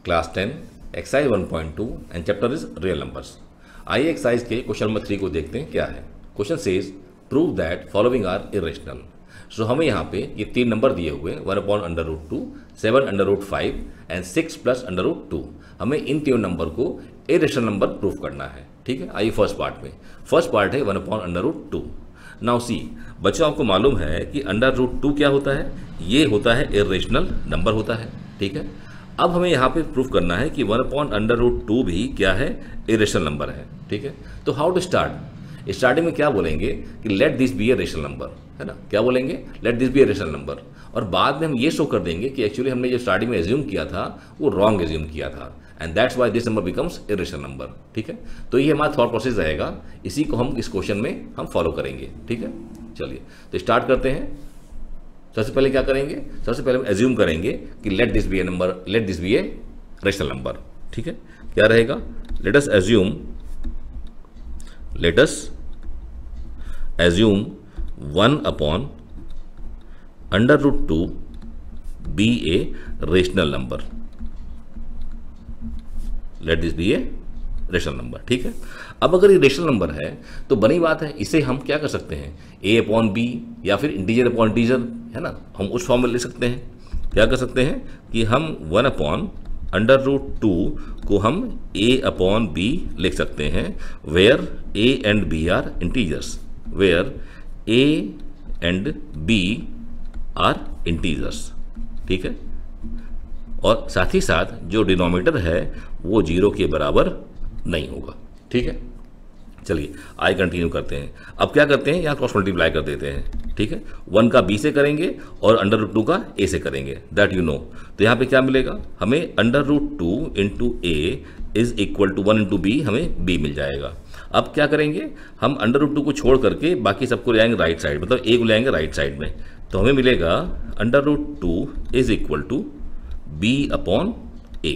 Class 10 exercise 1.2 and chapter is real numbers. आइए exercise के question number 3 को देखते हैं क्या है। Question says prove that following are irrational. So हमें यहाँ पे ये 3 नंबर दिए हुए 1/√2, 7/5 एंड 6+√2। हमें इन तीनों नंबर को इरेशनल नंबर प्रूव करना है। ठीक है, आइए फर्स्ट पार्ट में। फर्स्ट पार्ट है 1/√2। नाउ सी बच्चों, आपको मालूम है कि √2 क्या होता है? ये होता है इरेशनल नंबर होता है। ठीक है, अब हमें यहाँ पे प्रूफ करना है कि 1/√2 भी क्या है? इरेशनल नंबर है। ठीक है, तो हाउ टू स्टार्ट? स्टार्टिंग में क्या बोलेंगे कि let this be a rational number, है ना? क्या बोलेंगे? Let this be a rational number. और बाद में हम ये शो कर देंगे कि एक्चुअली हमने जो स्टार्टिंग में एज्यूम किया था वो रॉन्ग एज्यूम किया था, and that's why this number becomes irrational number. ठीक है, तो ये हमारा थॉट प्रोसेस रहेगा, इसी को हम इस क्वेश्चन में हम फॉलो करेंगे। ठीक है, चलिए तो स्टार्ट करते हैं। सबसे पहले क्या करेंगे? सबसे पहले हम एज्यूम करेंगे कि let this be a number, let this be a rational number. ठीक है, क्या रहेगा? Let us assume 1/√2 be a rational number. Let this be a rational number. ठीक है, अब अगर ये रेशनल नंबर है तो बनी बात है, इसे हम क्या कर सकते हैं? a/b या फिर इंटीजर अपॉन इंटीजर, है ना? हम उस फॉर्म में ले सकते हैं। क्या कर सकते हैं कि हम 1/√2 को हम a/b लिख सकते हैं, where a and b are integers, where a and b are integers. ठीक है, और साथ ही साथ जो डिनोमिनेटर है वो 0 के बराबर नहीं होगा। ठीक है, चलिए आइए कंटिन्यू करते हैं। अब क्या करते हैं, यहाँ क्रॉस मल्टीप्लाई कर देते हैं। ठीक है, 1 का b से करेंगे और √2 का a से करेंगे, दैट यू नो। तो यहाँ पे क्या मिलेगा हमें? √2 into a is equal to 1 into b, हमें b मिल जाएगा। अब क्या करेंगे हम? √2 को छोड़ करके बाकी सबको ले आएंगे राइट साइड, मतलब a को ले आएंगे राइट साइड में, तो हमें मिलेगा √2 इज इक्वल टू b/a।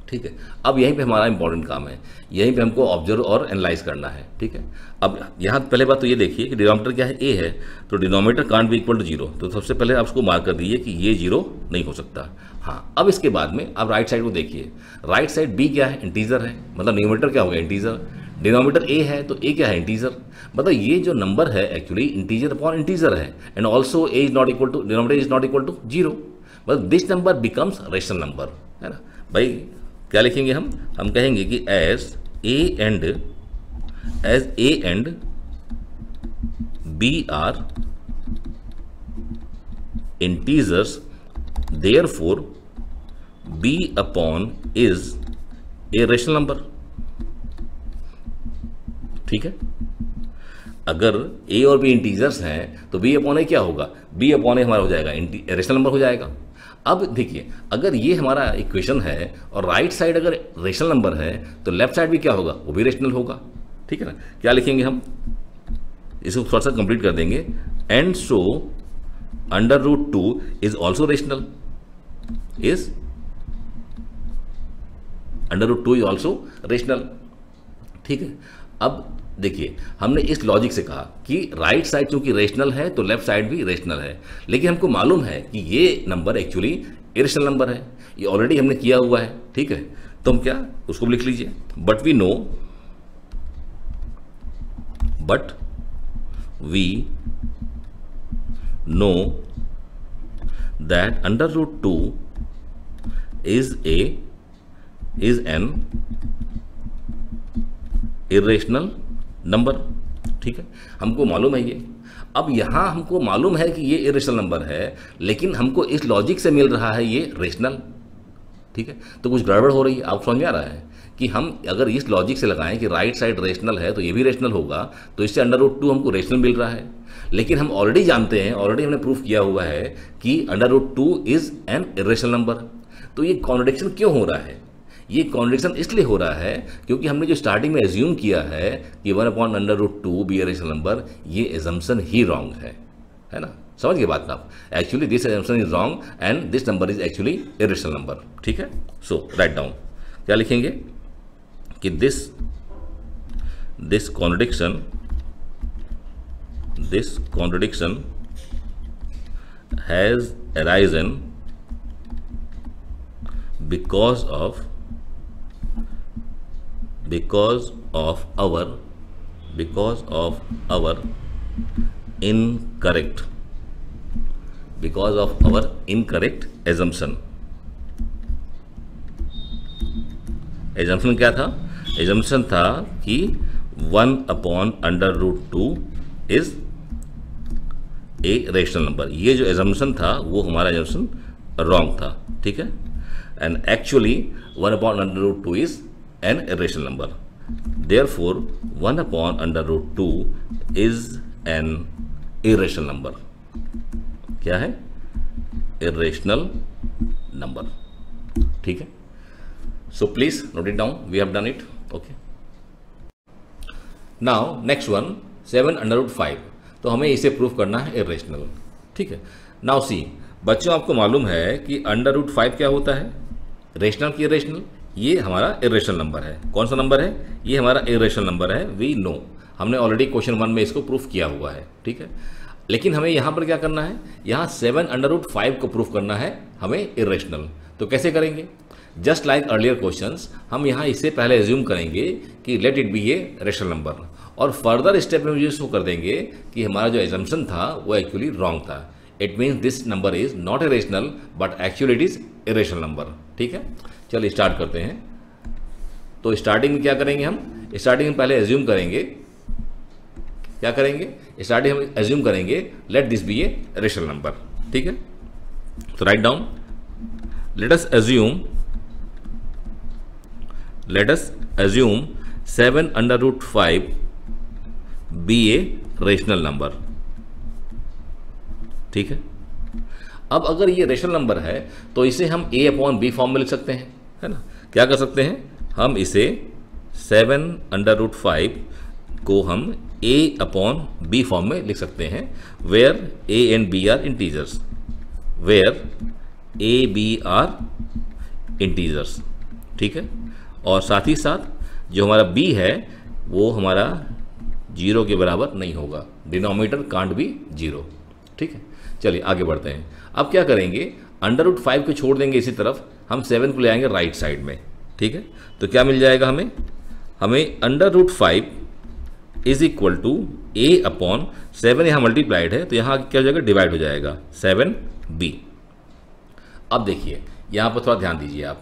ठीक है, अब यहीं पे हमारा इंपॉर्टेंट काम है, यहीं पे हमको ऑब्जर्व और एनालाइज करना है। ठीक है, अब यहाँ पहले बात तो ये देखिए कि डिनोमिनेटर क्या है? a है, तो denominator can't be equal to 0। तो सबसे पहले आप उसको मार्क कर दीजिए कि ये 0 नहीं हो सकता। हाँ, अब इसके बाद में आप राइट साइड को देखिए। राइट साइड b क्या है? इंटीजर है, मतलब न्यूमरेटर क्या हो गया? इंटीजर। डिनोमिनेटर a है तो a क्या है? इंटीजर। मतलब ये जो नंबर है एक्चुअली इंटीजर अपॉन इंटीजर है, and also a is not equal to, denominator is not equal to 0। मतलब this number becomes rational number, है ना भाई? क्या लिखेंगे हम? हम कहेंगे कि as a and b are integers, therefore b/, is a rational number. ठीक है, अगर a और b इंटीजर्स हैं तो b/a क्या होगा? b/a हमारा हो जाएगा रेशनल नंबर हो जाएगा। अब देखिए, अगर ये हमारा इक्वेशन है और राइट साइड अगर रेशनल नंबर है तो लेफ्ट साइड भी क्या होगा? वो भी रेशनल होगा। ठीक है ना? क्या लिखेंगे हम? इसको थोड़ा सा कंप्लीट कर देंगे। And so √2 is also rational, is √2 is also rational. ठीक है, अब देखिए हमने इस लॉजिक से कहा कि राइट साइड चूंकि रेशनल है तो लेफ्ट साइड भी रेशनल है, लेकिन हमको मालूम है कि ये नंबर एक्चुअली इरेशनल नंबर है, ये ऑलरेडी हमने किया हुआ है। ठीक है, तो हम क्या उसको लिख लीजिए, but we know that √2 is an irrational number. ठीक है, हमको मालूम है ये। अब यहाँ हमको मालूम है कि ये इरेशनल नंबर है, लेकिन हमको इस लॉजिक से मिल रहा है ये रेशनल। ठीक है, तो कुछ गड़बड़ हो रही है। आप समझ में आ रहा है कि हम अगर इस लॉजिक से लगाएं कि राइट साइड रेशनल है तो ये भी रेशनल होगा, तो इससे √2 हमको रेशनल मिल रहा है। लेकिन हम ऑलरेडी जानते हैं, ऑलरेडी हमने प्रूफ किया हुआ है कि √2 इज एन इरेशनल नंबर। तो ये कॉन्ट्रडिक्शन क्यों हो रहा है? ये कॉन्ट्रडिक्शन इसलिए हो रहा है क्योंकि हमने जो स्टार्टिंग में एज्यूम किया है कि 1/√2 बी ए रेशनल नंबर, ये एजम्पशन ही रॉन्ग है ना? समझ गए बात आप? Actually this assumption is wrong and this number is actually irrational number. ठीक है, सो राइट डाउन। क्या लिखेंगे कि this contradiction has arisen because of our incorrect assumption. Assumption क्या था? एजम्पशन था कि 1/√2 इज ए रेशनल नंबर। ये जो एजम्पशन था वो हमारा एजम्पशन रॉन्ग था, ठीक है। And actually 1/√2 is an irrational number, therefore 1/√2 is an irrational number. क्या है? इरेशनल नंबर, ठीक है। So please note it down. We have done it. Okay. Now next one 7/5। तो हमें इसे प्रूव करना है इरेशनल, ठीक है। Now see बच्चों, आपको मालूम है कि √5 क्या होता है? रेशनल की इरेशनल। ये हमारा इरेशनल नंबर है। कौन सा नंबर है? ये हमारा इरेशनल नंबर है। वी नो, हमने ऑलरेडी क्वेश्चन 1 में इसको प्रूफ किया हुआ है, ठीक है। लेकिन हमें यहाँ पर क्या करना है? यहाँ 7/5 को प्रूफ करना है हमें इरेशनल। तो कैसे करेंगे? जस्ट लाइक अर्लियर क्वेश्चंस, हम यहाँ इसे पहले एज्यूम करेंगे कि let it be a rational number, और फर्दर स्टेप में मुझे शो कर देंगे कि हमारा जो एजम्पशन था वो एक्चुअली रॉन्ग था। It means this number is not a rational but actually it is a rational number, ठीक है। चलिए स्टार्ट करते हैं। तो स्टार्टिंग में क्या करेंगे? हम स्टार्टिंग में पहले एज्यूम करेंगे, क्या करेंगे? स्टार्टिंग हम एज्यूम करेंगे let this be a rational number, ठीक है। तो write down, let us assume 7/5 be a rational number, ठीक है। अब अगर ये रेशनल नंबर है तो इसे हम a/b फॉर्म में लिख सकते हैं, है ना। क्या कर सकते हैं? हम इसे 7/5 को हम a/b फॉर्म में लिख सकते हैं, where a and b are integers, ठीक है। और साथ ही साथ जो हमारा b है वो हमारा 0 के बराबर नहीं होगा, डिनोमिनेटर कांट बी 0, ठीक है। चलिए आगे बढ़ते हैं। अब क्या करेंगे? √5 को छोड़ देंगे इसी तरफ, हम 7 को ले आएंगे राइट साइड में, ठीक है। तो क्या मिल जाएगा हमें? √5 इज इक्वल टू a/7, यहाँ मल्टीप्लाइड है तो यहाँ क्या हो जाएगा? डिवाइड हो जाएगा 7b। अब देखिए यहाँ पर थोड़ा ध्यान दीजिए आप,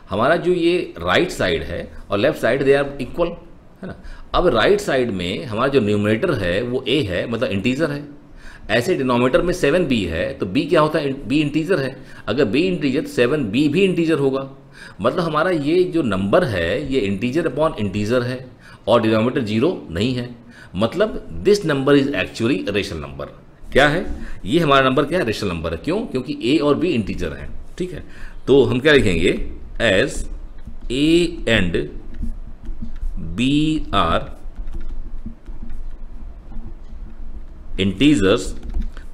हमारा जो ये राइट साइड है और left side they are equal, है ना। अब राइट साइड में हमारा जो न्यूमरेटर है वो a है, मतलब इंटीजर है। ऐसे डिनोमिनेटर में 7b है तो b क्या होता है? b इंटीजर है। अगर b इंटीजर तो 7b भी इंटीजर होगा, मतलब हमारा ये जो नंबर है ये इंटीजर अपॉन इंटीजर है और डिनोमिनेटर 0 नहीं है, मतलब this number is actually rational number. क्या है? ये हमारा नंबर क्या है? रेशनल नंबर है। क्यों? क्योंकि a और b इंटीजर है, ठीक है। तो हम क्या लिखेंगे? as a and b are integers,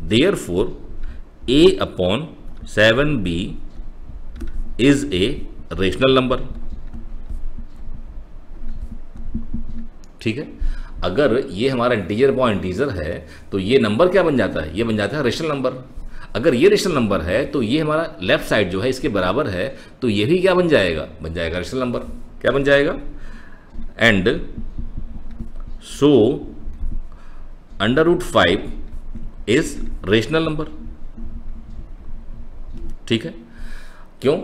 therefore a/7b is a rational number, ठीक है। अगर ये हमारा इंटीजर अपॉन इंटीजर है तो ये नंबर क्या बन जाता है? ये बन जाता है रेशनल नंबर। अगर ये रेशनल नंबर है तो ये हमारा लेफ्ट साइड जो है इसके बराबर है, तो ये भी क्या बन जाएगा? बन जाएगा रेशनल नंबर। क्या बन जाएगा? And so √5 is rational number, ठीक है। क्यों?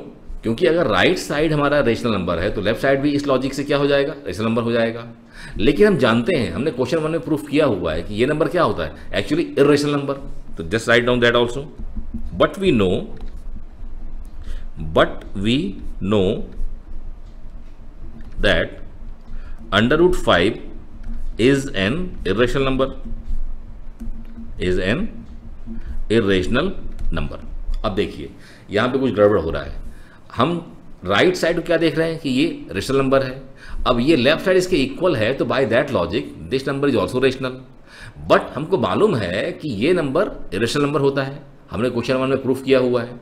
क्योंकि अगर राइट साइड हमारा रेशनल नंबर है तो लेफ्ट साइड भी इस लॉजिक से क्या हो जाएगा? रेशनल नंबर हो जाएगा। लेकिन हम जानते हैं, हमने क्वेश्चन 1 में प्रूफ किया हुआ है कि ये नंबर क्या होता है? Actually irrational number. तो just write down that also. But we know that √5 is an irrational number। अब देखिए यहाँ पे कुछ गड़बड़ हो रहा है। हम राइट साइड को क्या देख रहे हैं कि ये रेशनल नंबर है। अब ये लेफ्ट साइड इसके इक्वल है तो bye that logic this number is also rational. But हमको मालूम है कि ये नंबर इरेशनल नंबर होता है, हमने क्वेश्चन 1 में प्रूफ किया हुआ है।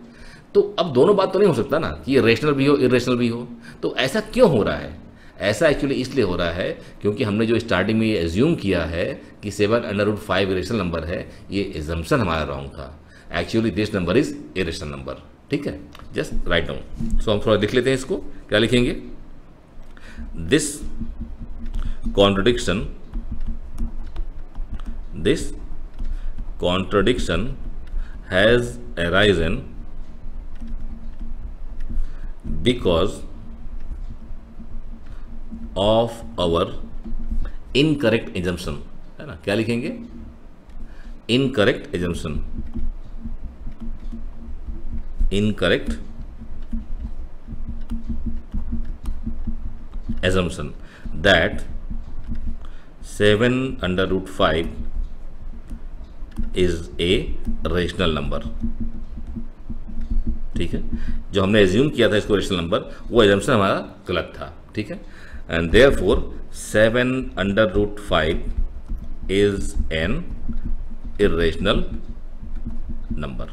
तो अब दोनों बात तो नहीं हो सकता ना कि ये रेशनल भी हो इरेशनल भी हो। तो ऐसा क्यों हो रहा है? ऐसा एक्चुअली इसलिए हो रहा है क्योंकि हमने जो स्टार्टिंग में ये एज्यूम किया है कि 7/5 रेशनल नंबर है, ये एजम्पशन हमारा रॉन्ग था। Actually this number is irrational number. ठीक है, जस्ट राइट डाउन। सो हम थोड़ा लिख लेते हैं इसको, क्या लिखेंगे, this contradiction has arisen because of our incorrect assumption, है ना, क्या लिखेंगे, incorrect assumption that 7/5 is a rational number। ठीक है, जो हमने एज्यूम किया था इसको रेशनल नंबर, वो एजम्पशन हमारा गलत था। ठीक है, and therefore 7/5 is an irrational number.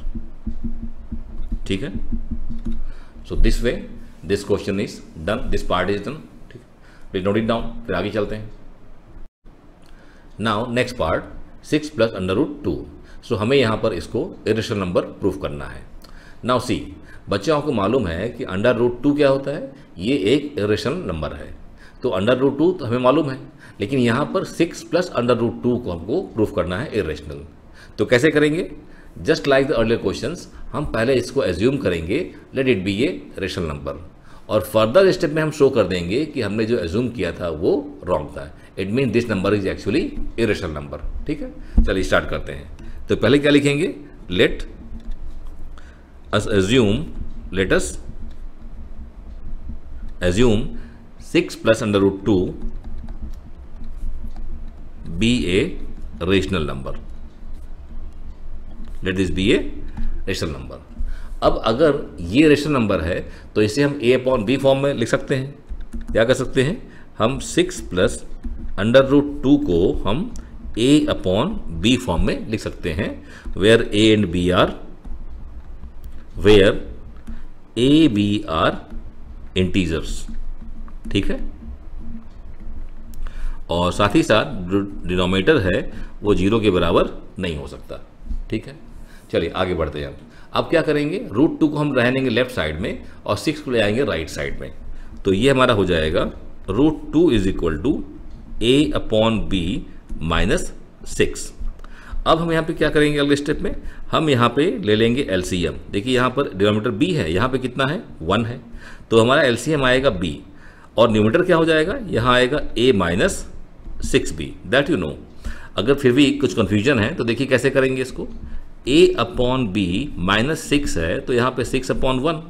ठीक है, so this way this question is done, this part is done. ठीक है, प्लीज नोट इट डाउन, फिर आगे चलते हैं। Now next part 6 + √2। सो हमें यहाँ पर इसको इरेशनल नंबर प्रूफ करना है। नाउ सी, बच्चों को मालूम है कि √2 क्या होता है, ये एक इरेशनल नंबर है। तो √2 तो हमें मालूम है, लेकिन यहाँ पर 6 + √2 को हमको प्रूफ करना है इरेशनल। तो कैसे करेंगे, just like the earlier questions, हम पहले इसको एज्यूम करेंगे let it be a rational number, और फर्दर स्टेप में हम शो कर देंगे कि हमने जो एज्यूम किया था वो रॉन्ग था। It mean this number is actually irrational number. ठीक है, चलिए स्टार्ट करते हैं। तो पहले क्या लिखेंगे, let us assume 6 + √2 be a rational number। let this be a rational number। अब अगर ये रेशनल नंबर है तो इसे हम a/b फॉर्म में लिख सकते हैं। क्या कर सकते हैं, हम 6 + √2 को हम a/b फॉर्म में लिख सकते हैं, where a and b are integers। ठीक है, और साथ ही साथ जो डिनोमिनेटर है वो 0 के बराबर नहीं हो सकता। ठीक है, चलिए आगे बढ़ते हैं। अब क्या करेंगे, √2 को हम रहनेंगे लेफ्ट साइड में और 6 को ले आएंगे राइट साइड में। तो ये हमारा हो जाएगा √2 = a/b - 6। अब हम यहाँ पे क्या करेंगे, अगले स्टेप में हम यहाँ पे ले लेंगे एलसीएम। देखिए यहाँ पर डिनोमिनेटर b है, यहाँ पे कितना है, 1 है, तो हमारा एलसीएम आएगा b, और न्यूमरेटर क्या हो जाएगा, यहाँ आएगा a - 6b। That you know. अगर फिर भी कुछ कन्फ्यूजन है तो देखिए कैसे करेंगे इसको, a/b - 6 है तो यहाँ पे 6/1।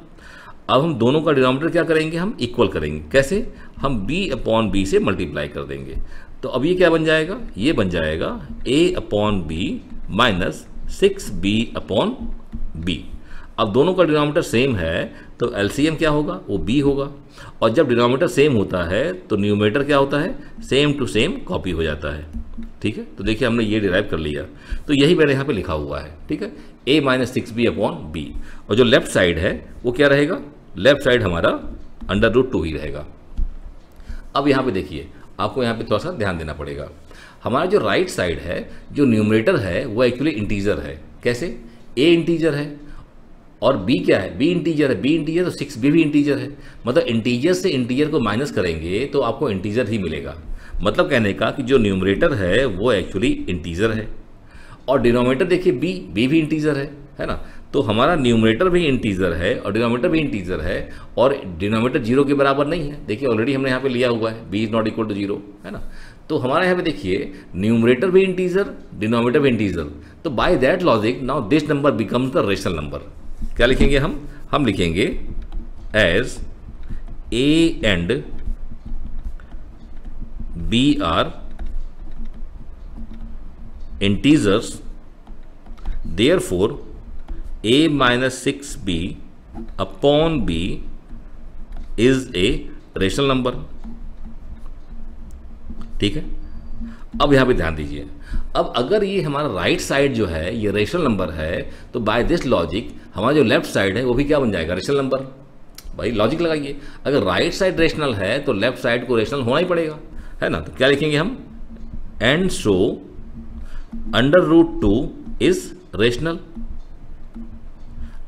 अब हम दोनों का डिनोमिनेटर क्या करेंगे, हम इक्वल करेंगे। कैसे, हम b/b से मल्टीप्लाई कर देंगे। तो अब ये क्या बन जाएगा, ये बन जाएगा a/b - 6b/b। अब दोनों का डिनोमिनेटर सेम है तो एलसीएम क्या होगा, वो b होगा, और जब डिनोमिनेटर सेम होता है तो न्यूमरेटर क्या होता है, सेम टू सेम कॉपी हो जाता है। ठीक है, तो देखिए हमने ये डिराइव कर लिया, तो यही मैंने यहाँ पे लिखा हुआ है। ठीक है, a - 6b/b, और जो लेफ्ट साइड है वो क्या रहेगा, लेफ्ट साइड हमारा √2 ही रहेगा। अब यहाँ पे देखिए, आपको यहाँ पे थोड़ा सा ध्यान देना पड़ेगा। हमारा जो राइट साइड है, जो न्यूमरेटर है वो एक्चुअली इंटीजर है। कैसे, a इंटीजर है और b क्या है, b इंटीजर है, b इंटीजर तो 6b भी इंटीजर है। मतलब इंटीजर से इंटीजर को माइनस करेंगे तो आपको इंटीजर ही मिलेगा। मतलब कहने का कि जो न्यूमरेटर है वो एक्चुअली इंटीजर है, और डिनोमिनेटर देखिए b भी इंटीजर है ना। तो हमारा न्यूमरेटर भी इंटीजर है और डिनोमिनेटर भी इंटीजर है, और डिनोमिनेटर 0 के बराबर नहीं है। देखिए ऑलरेडी हमने यहाँ पे लिया हुआ है b ≠ = 0, है ना। तो हमारे यहाँ पे देखिए न्यूमरेटर भी इंटीजर, डिनोमिनेटर भी इंटीजर। तो bye that logic now this number becomes the rational number. क्या लिखेंगे हम लिखेंगे as a and b are integers, therefore a - 6b/b is a rational number. ठीक है, अब यहाँ पे ध्यान दीजिए। अब अगर ये हमारा राइट साइड जो है ये रेशनल नंबर है, तो बाय दिस लॉजिक हमारा जो लेफ्ट साइड है वो भी क्या बन जाएगा, रेशनल नंबर। भाई लॉजिक लगाइए, अगर राइट साइड रेशनल है तो लेफ्ट साइड को रेशनल होना ही पड़ेगा, है ना। तो क्या लिखेंगे हम, एंड सो √2 इज रेशनल।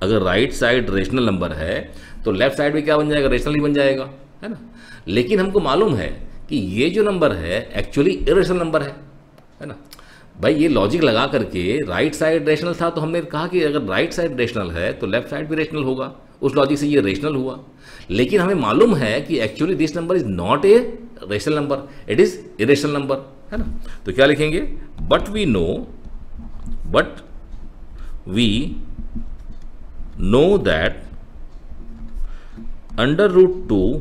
अगर राइट साइड रेशनल नंबर है तो लेफ्ट साइड भी क्या बन जाएगा, रेशनल ही बन जाएगा, है ना। लेकिन हमको मालूम है कि ये जो नंबर है एक्चुअली इरेशनल नंबर है ना। भाई ये लॉजिक लगा करके राइट साइड रेशनल था तो हमने कहा कि अगर राइट साइड रेशनल है तो लेफ्ट साइड भी रेशनल होगा, उस लॉजिक से ये रेशनल हुआ। लेकिन हमें मालूम है कि actually this number is not a rational number, it is irrational number, है ना। तो क्या लिखेंगे, but we know that under root 2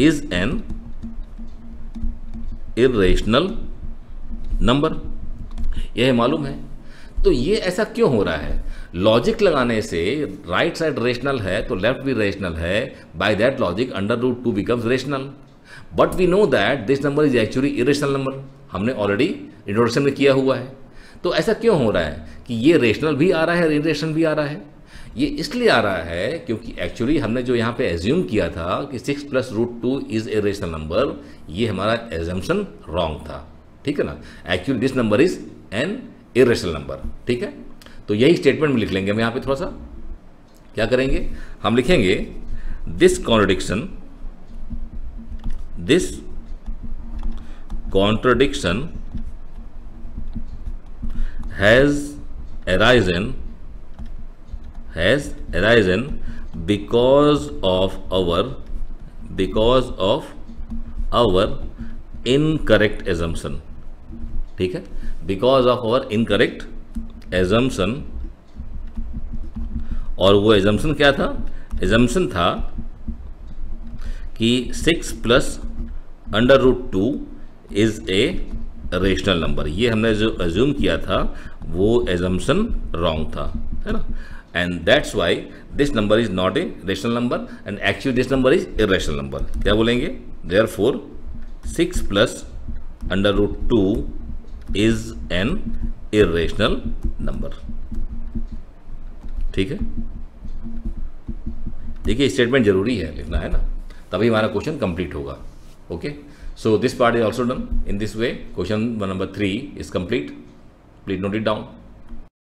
is an irrational number, यह मालूम है। तो ये ऐसा क्यों हो रहा है, लॉजिक लगाने से राइट साइड रेशनल है तो लेफ्ट भी रेशनल है, by that logic under root 2 becomes rational, but we know that this number is actually irrational number, हमने ऑलरेडी इंट्रोडक्शन में किया हुआ है। तो ऐसा क्यों हो रहा है कि ये रेशनल भी आ रहा है, इरेशनल भी आ रहा है, ये इसलिए आ रहा है क्योंकि एक्चुअली हमने जो यहाँ पे एज्यूम किया था कि 6 + √2 इज ए रेशनल नंबर, ये हमारा एजम्पशन रॉन्ग था, ठीक है ना। Actually this number is an irrational number, ठीक है। तो यही स्टेटमेंट में लिख लेंगे हम यहाँ पे, थोड़ा सा क्या करेंगे, हम लिखेंगे this contradiction has arisen because of our incorrect assumption, ठीक है, because of our incorrect assumption। और वो assumption क्या था, assumption था कि 6 + √2 इज ए रेशनल नंबर, ये हमने जो assume किया था वो assumption wrong था, है ना। And that's why this number is not a rational number and actually this number is irrational number। क्या बोलेंगे, therefore 6 + √2 is an irrational number, ठीक है। देखिए स्टेटमेंट जरूरी है लिखना, है ना, तभी हमारा क्वेश्चन कंप्लीट होगा। Okay, so this part is also done in this way. Question number 3 is complete, please note it down।